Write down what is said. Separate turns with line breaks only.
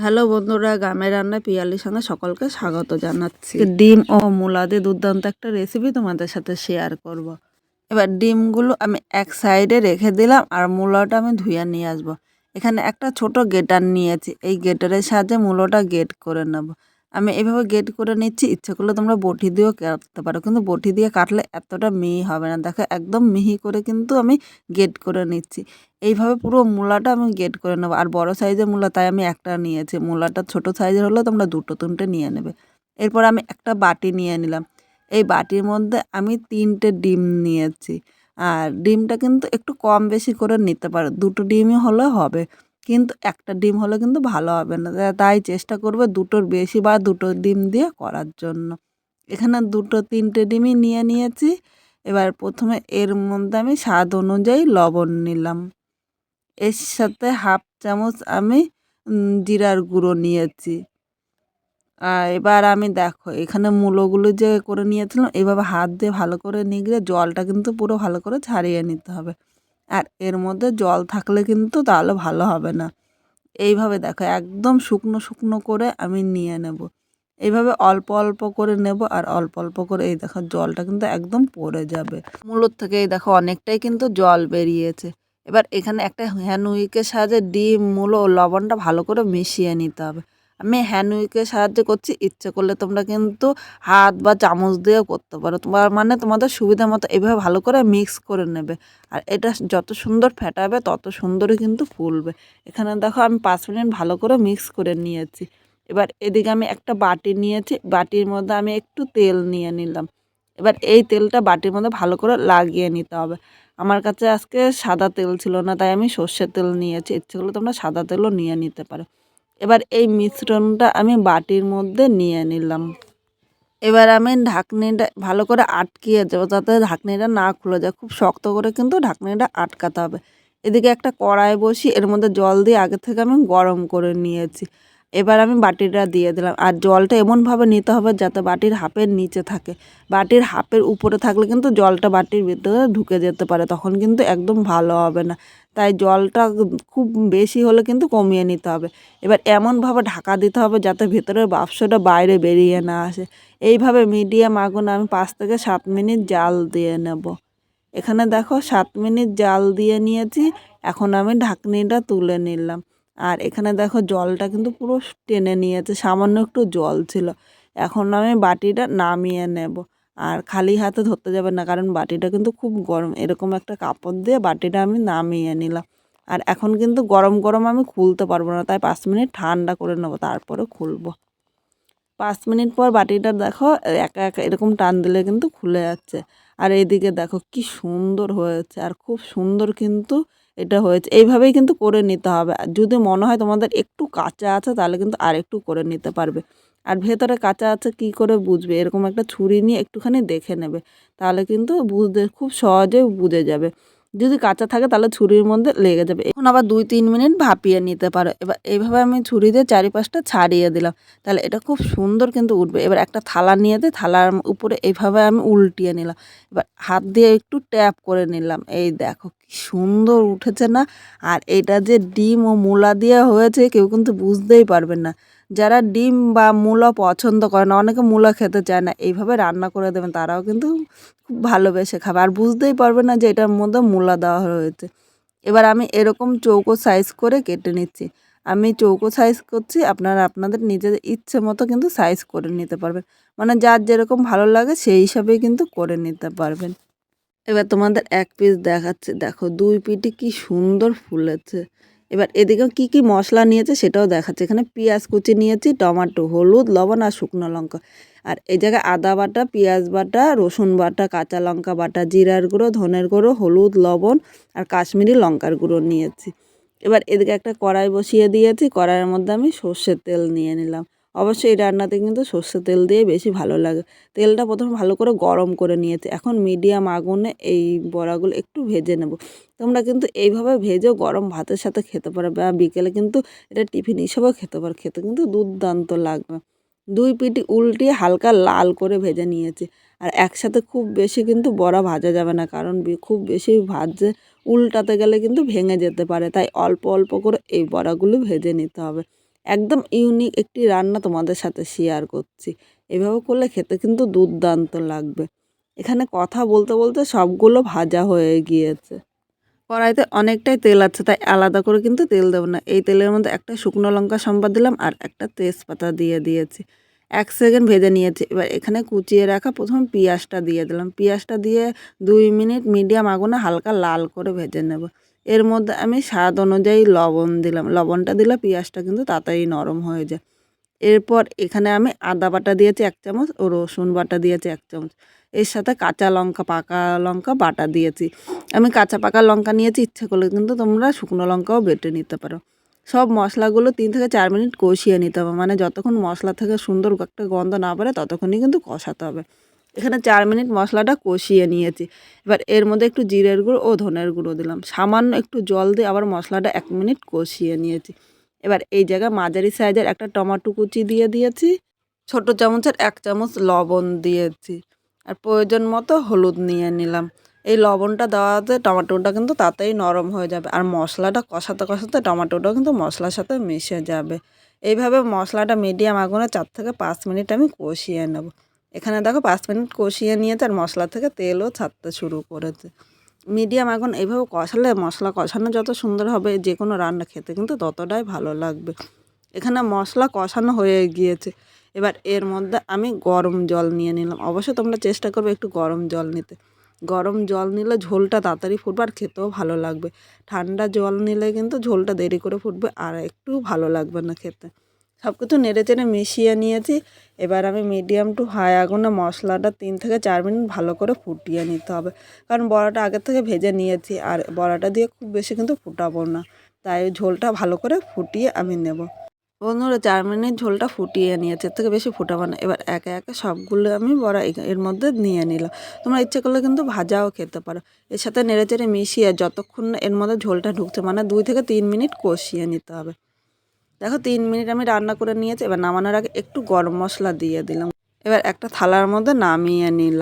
Hello বন্ধুরা, গ্রামের রান্নায় পিয়ালির সঙ্গে সকলকে স্বাগত জানাচ্ছি। ডিম ও মূলা দিয়ে দুর্দান্ত একটা রেসিপি তোমাদের সাথে শেয়ার করব। এবার ডিমগুলো আমি এক সাইডে রেখে দিলাম আর মূলাটা আমি ধুয়ে নিয়ে আসব। এখানে একটা ছোট গেটার নিয়েছি, এই গেটারের সাহায্যে মূলাটা গেট করে নেব। আমি এভাবে গেট করে নিচ্ছি, ইচ্ছে করলে তোমরা বটি দিয়েও কাটতে পারো, কিন্তু বটি দিয়ে কাটলে এতটা মিহি হবে না। দেখো একদম মিহি করে কিন্তু আমি গেট করে নিচ্ছি। এইভাবে পুরো মূলাটা আমি গেট করে নেবো। আর বড় সাইজের মূলা তাই আমি একটা নিয়েছি, মূলাটা ছোট সাইজের হলে তোমরা দুটো তিনটে নিয়ে নেবে। এরপর আমি একটা বাটি নিয়ে নিলাম, এই বাটির মধ্যে আমি 3টে ডিম নিয়েছি। আর ডিমটা কিন্তু একটু কম বেশি করে নিতে পারো, দুটো ডিমই হলে হবে, কিন্তু একটা ডিম হলে কিন্তু ভালো হবে না। তাই চেষ্টা করবে দুটোর বেশি বা দুটো ডিম দিয়ে করার জন্য। এখানে দুটো তিনটে ডিমই নিয়ে নিয়েছি। এবার প্রথমে এর মধ্যে আমি স্বাদ অনুযায়ী লবণ নিলাম, এর সাথে হাফ চামচ আমি জিরার গুঁড়ো নিয়েছি। আর এবার আমি দেখো এখানে মূলোগুলো যে করে নিয়েছিলাম, এইভাবে হাত দিয়ে ভালো করে নিগড়ে জলটা কিন্তু পুরো ভালো করে ছাড়িয়ে নিতে হবে। আর এর মধ্যে জল থাকলে কিন্তু তাহলে ভালো হবে না। এইভাবে দেখো একদম শুকনো শুকনো করে আমি নিয়ে নেব। এইভাবে অল্প অল্প করে নেব আর অল্প অল্প করে, এই দেখো জলটা কিন্তু একদম পড়ে যাবে মূলোর থেকে। এই দেখো অনেকটাই কিন্তু জল বেরিয়েছে। এবার এখানে একটা হ্যান্ড উইকের সাহায্যে ডিম মূলো ও লবণটা ভালো করে মিশিয়ে নিতে হবে। আমি হ্যান্ড উইকের সাহায্যে করছি, ইচ্ছে করলে তোমরা কিন্তু হাত বা চামচ দিয়েও করতে পারো, তোমার মানে তোমাদের সুবিধা মতো এভাবে ভালো করে মিক্স করে নেবে। আর এটা যত সুন্দর ফেটাবে তত সুন্দরই কিন্তু ফুলবে। এখানে দেখো আমি 5 মিনিট ভালো করে মিক্স করে নিয়েছি। এবার এদিকে আমি একটা বাটি নিয়েছি, বাটির মধ্যে আমি একটু তেল নিয়ে নিলাম। এবার এই তেলটা বাটির মধ্যে ভালো করে লাগিয়ে নিতে হবে। আমার কাছে আজকে সাদা তেল ছিল না, তাই আমি সর্ষের তেল নিয়েছি, ইচ্ছে করলে তোমরা সাদা তেলও নিয়ে নিতে পারো। এবার এই মিশ্রণটা আমি বাটির মধ্যে নিয়ে নিলাম। এবার আমি ঢাকনিটা ভালো করে আটকিয়ে দেবো, যাতে ঢাকনিটা না খুলে যায়। খুব শক্ত করে কিন্তু ঢাকনিটা আটকাতে হবে। এদিকে একটা কড়াই বসি, এর মধ্যে জল দিয়ে আগে থেকে আমি গরম করে নিয়েছি। এবার আমি বাটিটা দিয়ে দিলাম, আর জলটা এমনভাবে নিতে হবে যাতে বাটির হাফের নিচে থাকে। বাটির হাফের উপরে থাকলে কিন্তু জলটা বাটির ভিতরে ঢুকে যেতে পারে, তখন কিন্তু একদম ভালো হবে না। তাই জলটা খুব বেশি হলে কিন্তু কমিয়ে নিতে হবে। এবার এমনভাবে ঢাকা দিতে হবে যাতে ভেতরের বাষ্পটা বাইরে বেরিয়ে না আসে। এইভাবে মিডিয়াম আগুনে আমি 5 থেকে 7 মিনিট জাল দিয়ে নেব। এখানে দেখো 7 মিনিট জাল দিয়ে নিয়েছি। এখন আমি ঢাকনিটা তুলে নিলাম। আর এখানে দেখো জলটা কিন্তু পুরো টেনে নিয়েছে, সামান্য একটু জল ছিল। এখন আমি বাটিটা নামিয়ে নেব। আর খালি হাতে ধরতে যাবে না, কারণ বাটিটা কিন্তু খুব গরম। এরকম একটা কাপড় দিয়ে বাটিটা আমি নামিয়ে নিলাম। আর এখন কিন্তু গরম গরম আমি খুলতে পারবো না, তাই 5 মিনিট ঠান্ডা করে নেবো, তারপরে খুলবো। 5 মিনিট পর বাটিটা দেখো একা একা এরকম টান দিলে কিন্তু খুলে যাচ্ছে। আর এইদিকে দেখো কি সুন্দর হয়েছে, আর খুব সুন্দর কিন্তু এটা হয়েছে। এইভাবেই কিন্তু করে নিতে হবে। আর যদি মনে হয় তোমাদের একটু কাঁচা আছে তাহলে কিন্তু আর একটু করে নিতে পারবে। আর ভেতরে কাঁচা আছে কি করে বুঝবে, এরকম একটা ছুরি নিয়ে একটুখানি দেখে নেবে, তাহলে কিন্তু বুঝতে খুব সহজে বুঝে যাবে। যদি কাঁচা থাকে তাহলে ছুরির মধ্যে লেগে যাবে। এখন আবার 2-3 মিনিট ভাপিয়ে নিতে পারো। এবার এইভাবে আমি ছুরি দিয়ে চারিপাশটা ছাড়িয়ে দিলাম, তাহলে এটা খুব সুন্দর কিন্তু উঠবে। এবার একটা থালা নিয়ে দিয়ে থালার উপরে এইভাবে আমি উল্টিয়ে নিলাম। এবার হাত দিয়ে একটু ট্যাপ করে নিলাম, এই দেখো কি সুন্দর উঠেছে না। আর এটা যে ডিম ও মূলা দিয়ে হয়েছে কেউ কিন্তু বুঝতেই পারবেন না। যারা ডিম বা মূলা পছন্দ করে না, অনেকে মূলা খেতে চায় না, এইভাবে রান্না করে দেবেন, তারাও কিন্তু খুব ভালোবেসে খাবে আর বুঝতেই পারবে না যে এটার মধ্যে মূলা দেওয়া হয়েছে। এবার আমি এরকম চৌকো সাইজ করে কেটে নিচ্ছি। আমি চৌকো সাইজ করছি, আপনারা আপনাদের নিজেদের ইচ্ছে মতো কিন্তু সাইজ করে নিতে পারবেন। মানে যার যেরকম ভালো লাগে সেই হিসাবেই কিন্তু করে নিতে পারবেন। এবার তোমাদের এক পিস দেখাচ্ছে, দেখো 2 পিঠই কি সুন্দর ফুলেছে। এবার এদিকেও কি কি মশলা নিয়েছে সেটাও দেখাচ্ছে। এখানে পেঁয়াজ কুচি নিয়েছি, টমেটো, হলুদ, লবণ আর শুকনো লঙ্কা। আর এই জায়গায় আদা বাটা, পেঁয়াজ বাটা, রসুন বাটা, কাঁচা লঙ্কা বাটা, জিরার গুঁড়ো, ধনের গুঁড়ো, হলুদ, লবণ আর কাশ্মীরি লঙ্কার গুঁড়ো নিয়েছি। এবার এদিকে একটা কড়াই বসিয়ে দিয়েছি, কড়াইয়ের মধ্যে আমি সর্ষের তেল নিয়ে নিলাম। অবশ্যই এই রান্নাতে কিন্তু সর্ষের তেল দিয়ে বেশি ভালো লাগে। তেলটা প্রথমে ভালো করে গরম করে নিয়েছি, এখন মিডিয়াম আগুনে এই বড়াগুলো একটু ভেজে নেব। তোমরা কিন্তু এইভাবে ভেজেও গরম ভাতের সাথে খেতে পারো, বা বিকেলে কিন্তু এটা টিফিন হিসেবেও খেতে পারো, খেতে কিন্তু দুর্দান্ত লাগবে। 2 পিঠই উল্টিয়ে হালকা লাল করে ভেজে নিয়েছি। আর একসাথে খুব বেশি কিন্তু বড়া ভাজা যাবে না, কারণ খুব বেশি ভাজে উল্টাতে গেলে কিন্তু ভেঙে যেতে পারে, তাই অল্প অল্প করে এই বড়াগুলো ভেজে নিতে হবে। একদম ইউনিক একটি রান্না তোমাদের সাথে শেয়ার করছি। এভাবে করলে খেতে কিন্তু দুর্দান্ত লাগবে। এখানে কথা বলতে বলতে সবগুলো ভাজা হয়ে গিয়েছে। কড়াইতে অনেকটাই তেল আছে, তাই আলাদা করে কিন্তু তেল দেবো না। এই তেলের মধ্যে একটা শুকনো লঙ্কা সম্বাদ দিলাম আর একটা তেজপাতা দিয়ে দিয়েছি। 1 সেকেন্ড ভেজে নিয়েছি। এবার এখানে কুচিয়ে রাখা প্রথম পেঁয়াজটা দিয়ে দিলাম। পেঁয়াজটা দিয়ে 2 মিনিট মিডিয়াম আগুনে হালকা লাল করে ভেজে নেব। এর মধ্যে আমি স্বাদ অনুযায়ী লবণ দিলাম। লবণটা দিলে পেঁয়াজটা কিন্তু তাড়াতাড়ি নরম হয়ে যায়। এরপর এখানে আমি আদা বাটা দিয়েছি 1 চামচ ও রসুন বাটা দিয়েছি 1 চামচ। এর সাথে কাঁচা লঙ্কা, পাকা লঙ্কা বাটা দিয়েছি। আমি কাঁচা পাকা লঙ্কা নিয়েছি, ইচ্ছে করলে কিন্তু তোমরা শুকনো লঙ্কাও বেটে নিতে পারো। সব মশলাগুলো 3 থেকে 4 মিনিট কষিয়ে নিতে হবে, মানে যতক্ষণ মশলা থেকে সুন্দর একটা গন্ধ না বেরোয় ততক্ষণই কিন্তু কষাতে হবে। এখানে 4 মিনিট মশলাটা কষিয়ে নিয়েছি। এবার এর মধ্যে একটু জিরের গুঁড়ো ও ধনের গুঁড়ো দিলাম। সামান্য একটু জল দিয়ে আবার মশলাটা 1 মিনিট কষিয়ে নিয়েছি। এবার এই জায়গায় মাঝারি সাইজের একটা টমেটো কুচি দিয়ে দিয়েছি। ছোট চামচের 1 চামচ লবণ দিয়েছি। আর প্রয়োজন মতো হলুদ নিয়ে নিলাম। এই লবণটা দেওয়াতে টমেটোটা কিন্তু তাড়াতাড়ি নরম হয়ে যাবে। আর মশলাটা কষাতে কষাতে টমেটোটাও কিন্তু মশলার সাথে মিশে যাবে। এইভাবে মশলাটা মিডিয়াম আগুনে 4 থেকে 5 মিনিট আমি কষিয়ে নেব। এখানে দেখো 5 মিনিট কষিয়ে নিয়েছে আর মশলা থেকে তেলও ছাড়তে শুরু করেছে। মিডিয়াম আগুন এইভাবে কষালে মশলা কষানো যত সুন্দর হবে, যে কোনো রান্না খেতে কিন্তু ততটাই ভালো লাগবে। এখানে মশলা কষানো হয়ে গিয়েছে। এবার এর মধ্যে আমি গরম জল নিয়ে নিলাম। অবশ্যই তোমরা চেষ্টা করবে একটু গরম জল নিতে। গরম জল নিলে ঝোলটা তাড়াতাড়ি ফুটবে আর খেতেও ভালো লাগবে। ঠান্ডা জল নিলে কিন্তু ঝোলটা দেরি করে ফুটবে আর একটু ভালো লাগবে না খেতে। সব কিছু নেড়েচেড়ে মিশিয়ে নিয়েছি। এবার আমি মিডিয়াম টু হাই আগুনে মশলাটা 3 থেকে 4 মিনিট ভালো করে ফুটিয়ে নিতে হবে। কারণ বড়াটা আগের থেকে ভেজে নিয়েছি আর বড়াটা দিয়ে খুব বেশি কিন্তু ফুটাবো না। তাই ঝোলটা ভালো করে ফুটিয়ে আমি নেব। বন্ধুরা 4 মিনিট ঝোলটা ফুটিয়ে নিয়েছি, এর থেকে বেশি ফুটাবো না। এবার একে একে সবগুলো আমি বড়া এর মধ্যে নিয়ে নিলাম। তোমরা ইচ্ছে করলে কিন্তু ভাজাও খেতে পারো। এর সাথে নেড়েচেড়ে মিশিয়ে যতক্ষণ না এর মধ্যে ঝোলটা ঢুকছে, মানে 2 থেকে 3 মিনিট কষিয়ে নিতে হবে। দেখো 3 মিনিট আমি রান্না করে নিয়েছি। এবার নামানোর আগে একটু গরম মশলা দিয়ে দিলাম। এবার একটা থালার মধ্যে নামিয়ে নিলাম।